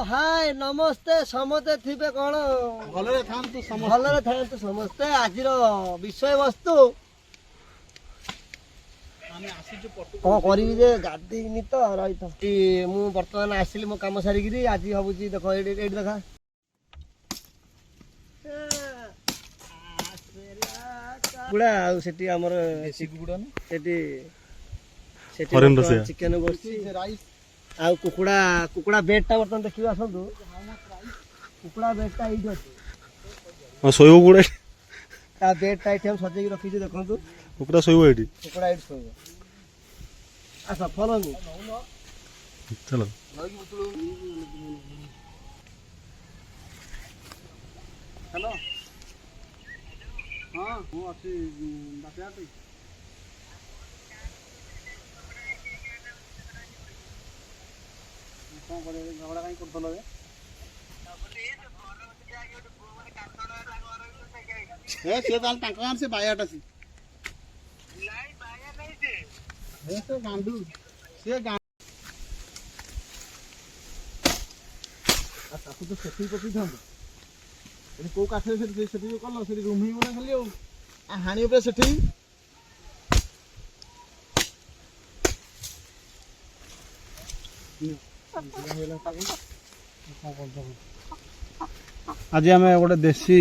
हाय नमस्ते समस्ते थिबे कोन भलरे थांतु समस्ते आजिर विषय वस्तु कौन करी जे गाधेनी तो रही तो मु वर्तमान आसिली मो काम सारिकी आज भावुची देख एडी देखा कुकुड़ा सेठी हमर देसी कुकुड़ा न सेठी चिकन बसची राइस आ कुकुड़ा कुकुड़ा बेडटा बर्तन देखियो आसंतु कुकुड़ा बेडटा एइठी अछि हां सोयो कुकुड़ा ता बेडटा एठी हम सजेई रखी छी देखंतु कुकुड़ा सोयो एठी कुकुड़ा एठी सोयो आसा फॉलो चलो हेलो हां वो अछि बाटिया पे कौन करे झगड़ा काई करथलो रे ए से दाल टांका से बायाटा से नाही बाया नाही से ए से गांडू से गां आ ताकू तो सेठी पकी थांदो एने को काठे से सेठी कलो से रुमी बोला खाली आ हाणी ऊपर सेठी आज आम गोटे देसी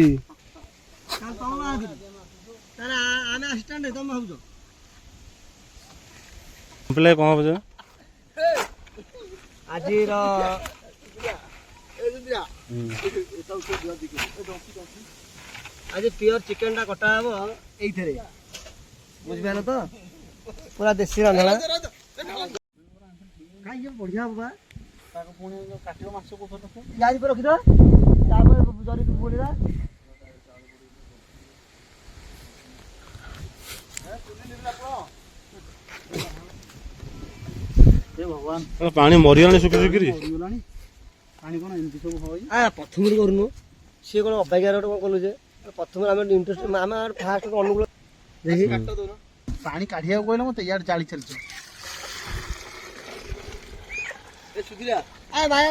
प्ले कौन बजे आज आज प्योर चिकन टा कटा हम एइथरे बुझबेन तो पूरा देसी रंधना काई ये बढ़िया बाबा ताको पुणी जो काटियो माछ को फोटो से याद पर रखि दो तापर जरी बोलिरा ए भगवान पानी मरियानी सुखी सुखी मरिगलानी पानी कोन एंती सब होई आ प्रथम करनु से कोन अबाग्यार कोन कलु जे प्रथम हम इंटरेस्ट हम फास्ट अनुकूल देखि काट दो ना पानी काढिया कोइला मते यार चाली चलछ ए सुधिरा आ भाई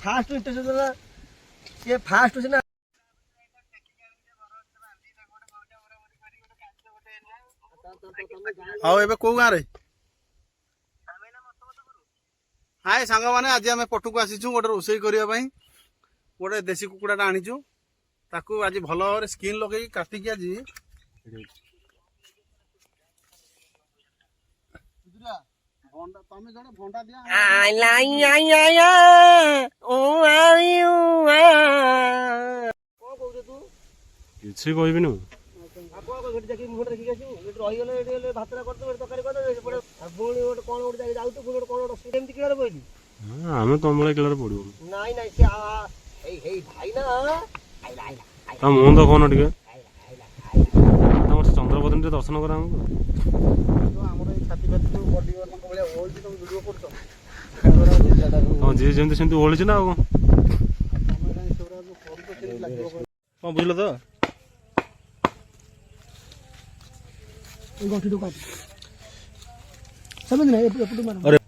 फास्ट इंटरेस्ट देला ये फास्ट से ना हाउ एबे को गा रे हाय सांग माने आज हमें पटु को आसीछु गोटे रोसई करिया पई गोटे देसी कुकुडाटा आनिछु ताकू आज भलो रे स्किन लगेई काटी के आज सुधिरा भंडा तमे जने भंडा दिया आई लाई आई आई ओ आई यू को कहू तू किछि कहबिनु आ को घटी देखि मुंह देखि आसी एट रही गेले एट भातरा करतो एट तकारी करतो पड़े आ बुणी ओट कोन ओट जाई जाउ तो बुणी ओट कोन ओट सेमति क्लियर बोइली हां हमें तमळे क्लियर पड़ियो नाइ नाइ से हे भाई ना आइला आइला ता मुंह तो कोन टिके तमर चंद्रपदन रे दर्शन करा हमको हमर ए छाती पे तो बॉडी वाला को बलिया होल तुम वीडियो करतो हां जे जेंति सेंति होल छी ना तमे काई सोरा जो करू तो सेति लागबो हां बुझलो तो गठी दुकान समझ नहीं एपटू मार अरे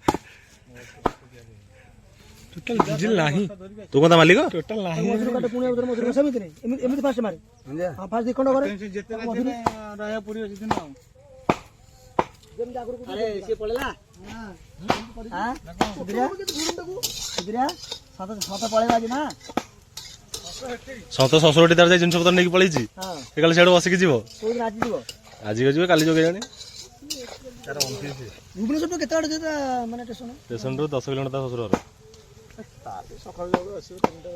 टोटल डिजिल नाही तू कोन मालिक टोटल नाही मधुर काटे पुणे उधर मधुर समझ नहीं एमिति फास्ट मारे हां फास्ट देखंड करे जेते राया पुरी अछि दिन जेम जागरू अरे से पळेला हां हां सुबिरा सात सात पळेला आज ना सत ससुरटी तार जाय जिंस पतर नेकी पळैछि हां एकाले सेड बसिकी जीवो कोइ राजी जीवो आज गजिबे काली जोगे जानी तार 29 भुवनेश्वर तो केते आडे जेता माने स्टेशन स्टेशन रो 10 किलोमीटर ता ससुर तार सकाळ जोग आसी 3टा